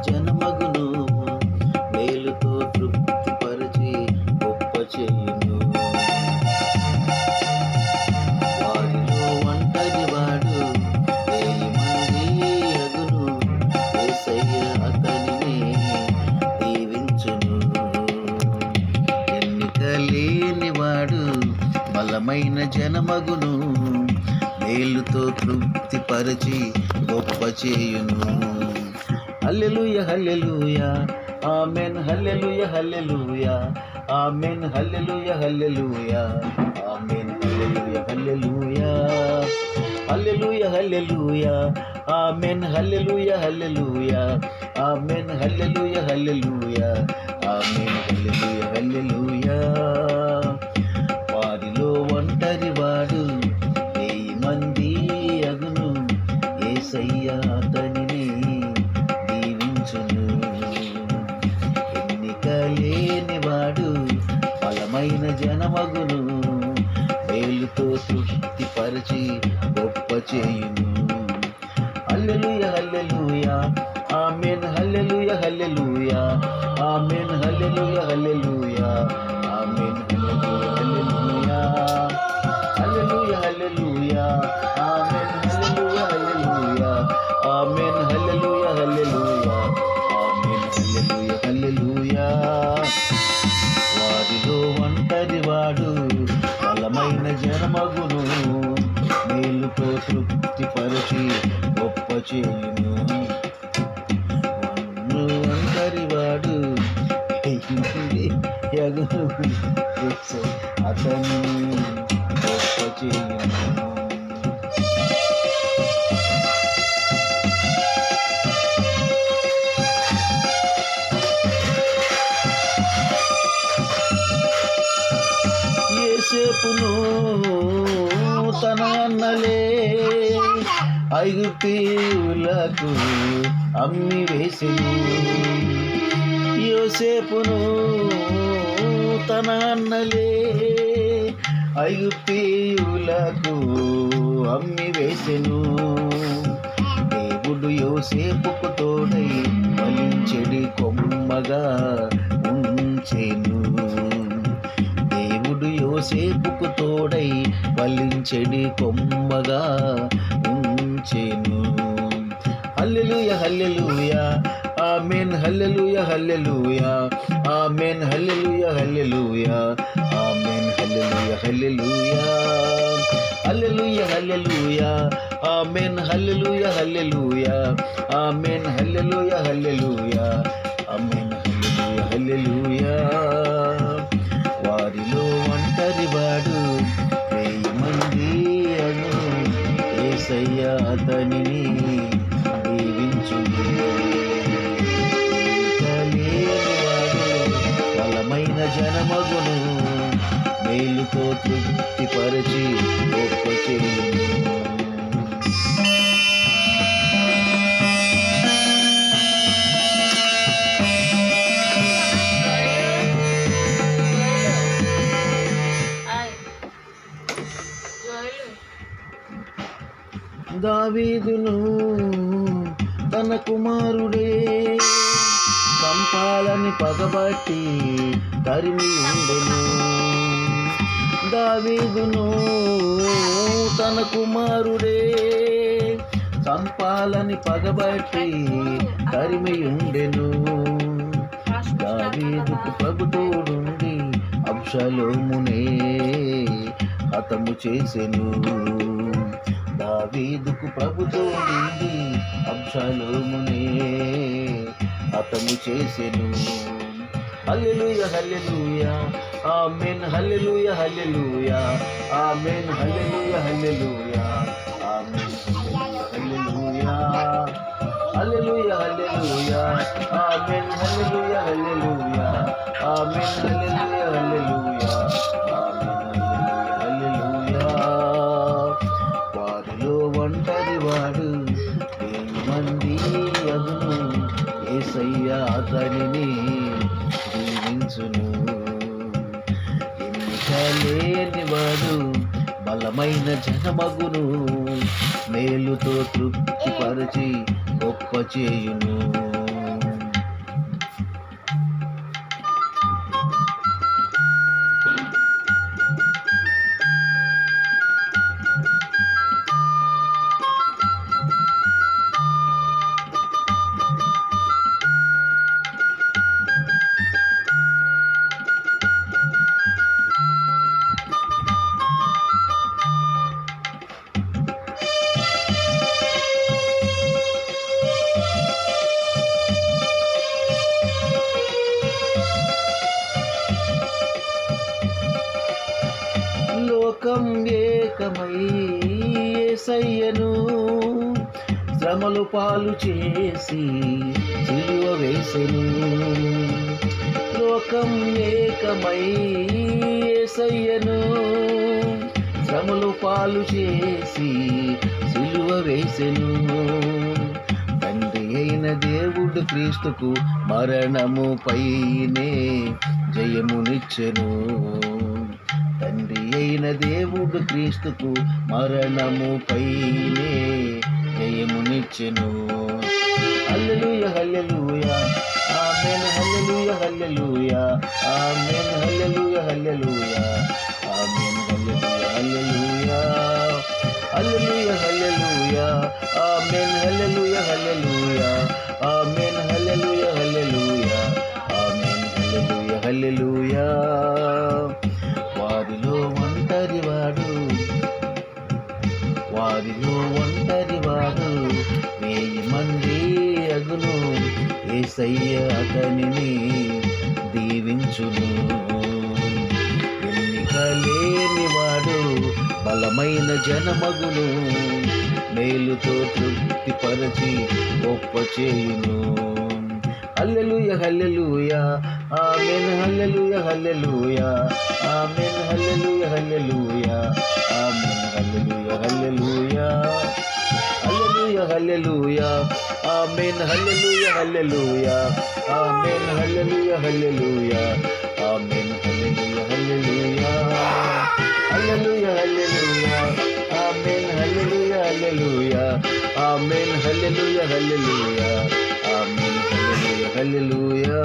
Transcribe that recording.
జనమగును మేలుతో తృప్తిపరిచి గొప్ప చేయును. వారిలో ఒంటరివాడు 1000 మంది అగును, యేసయ్య అతనిని దీవించును. ఎన్నిక లేనివాడు బలమైన జనమగును మేలుతో తృప్తిపరిచి గొప్ప చేయును. హల్లెలూయా హల్లెలూయా ఆమేన్, హల్లెలూయా హల్లెలూయా ఆమేన్, హల్లెలూయా హల్లెలూయా ఆమేన్, హల్లెలూయా హల్లెలూయా హల్లెలూయా హల్లెలూయా ఆమేన్, హల్లెలూయా హల్లెలూయా ఆమేన్, హల్లెలూయా హల్లెలూయా ఆమేన్, హల్లెలూయా హల్లెలూయా. వారిలో ఒంటరివాడు 1000 మంది అగును, యేసయ్య అతనిని దీవించును. ఎన్నిక లేనివాడు బలమైన జనమగును మేలుతో తృప్తిపరిచి గొప్ప చేయును. హల్లెలూయా హల్లెలూయా ఆమేన్, హల్లెలూయా హల్లెలూయా ఆమేన్, హల్లెలూయా హల్లెలూయా ఆమేన్, హల్లెలూయా హల్లెలూయా హల్లెలూయా ఆమేన్, హల్లెలూయా హల్లెలూయా ఆమేన్, హల్లెలూయా హల్లెలూయా ఆమేన్, హల్లెలూయా హల్లెలూయా. వారిలో ఒంటరివాడు బలమైన జనమగును మేలుతో తృప్తిపరిచి గొప్ప చేయును. ఒంటరివాడు యగును, అతని గొప్ప చేయును. యోసేపును తన అన్నలే ఐగుప్తీయులకు అమ్మి వేసెను. యోసేపును తన అన్నలే ఐగుప్తీయులకు అమ్మి వేసెను. దేవుడు యోసేపుకు తోడై ఫలించెడి కొమ్మగా ఉంచెను. దేవుడు యోసేపుకు తోడై ఫలించెడి కొమ్మగా ఉంచెను. హల్లెలూయా హల్లెలూయా ఆమేన్, హల్లెలూయా హల్లెలూయా ఆమేన్, హల్లెలూయా హల్లెలూయా ఆమేన్, హల్లెలూయా హల్లెలూయా హల్లెలూయా హల్లెలూయా ఆమేన్, హల్లెలూయా హల్లెలూయా ఆమేన్, హల్లెలూయా హల్లెలూయా ఆమేన్, హల్లెలూయా హల్లెలూయా. వారిలో ఒంటరివాడు 1000 మంది అను, యేసయ్య అతనిని దీవించును. లేనివాడు బలమైన జనమగును మేలుతో తృప్తిపరిచి గొప్ప చేయును. దావీదును తన కుమారుడే చంపాలని పగబట్టి తరిమి ఉండెను. దావీదును తన కుమారుడే చంపాలని పగబట్టి తరిమి ఉండెను. దావీదుకు ప్రభుతోడుండి అబ్షలోమునే హతము చేసెను. దావీదుకు ప్రభుతోడుండి అబ్షలోమునే హతము చేసెను. హల్లెలూయా హల్లెలూయా ఆమేన్ హల్లెలూయా హల్లెలూయా ఆమేన్ హల్లెలూయా హల్లెలూయా ఆమేన్ హల్లెలూయా హల్లెలూయా హల్లెలూయా ఆమేన్ హల్లెలూయా హల్లెలూయా ఆమేన్ హల్లెలూయా హల్లెలూయా ఆమేన్ హల్లెలూయా వారిలో ఒంటరి వాడు వేయి మంది అగును యేసయ్య అతనిని దీవించును ఎన్నిక లేని వాడు బలమైన జనమగును మేలుతో తృప్తిపరచి గొప్ప చేయును లోకం ఏకమై యేసయ్యను శ్రమలు పాలు చేసి సిలువ వేసెను లోకం ఏకమై యేసయ్యను శ్రమలు పాలు చేసి సిలువ వేసెను తండ్రి అయిన దేవుడు క్రీస్తుకు మరణము పైనే జయమునిచ్చెను తండ్రి అయిన దేవుడు క్రీస్తుకు మరణము పైనే జయమునిచ్చెను హల్లెలూయా హల్లెలూయా ఆమేన్ హల్లెలూయా హల్లెలూయా ఆమేన్ హల్లెలూయా హల్లెలూయా ఆమేన్ హల్లెలూయా హల్లెలూయా హల్లెలూయా ఆమేన్ హల్లెలూయా హల్లెలూయా ఆమేన్ హల్లెలూయా హల్లెలూయా ఆమేన్ హల్లెలూయా హల్లెలూయా వారిలో ఒంటరివాడు వేయి మంది అగును యేసయ్య అతనిని దీవించును ఎన్నిక లేనివాడు బలమైన జనమగును మేలుతో తృప్తిపరచి గొప్ప చేయును హల్లెలూయా హల్లెలూయా ఆమేన్ హల్లెలూయా హల్లెలూయా ఆమేన్ హల్లెలూయా హల్లెలూయా ఆమేన్ హల్లెలూయా హల్లెలూయా హల్లెలూయా హల్లెలూయా ఆమేన్ హల్లెలూయా హల్లెలూయా ఆమేన్ హల్లెలూయా హల్లెలూయా ఆమేన్ హల్లెలూయా హల్లెలూయా హల్లెలూయా హల్లెలూయా ఆమేన్ హల్లెలూయా హల్లెలూయా ఆమేన్ హల్లెలూయా హల్లెలూయా ఆమేన్ హల్లెలూయా హల్లెలూయా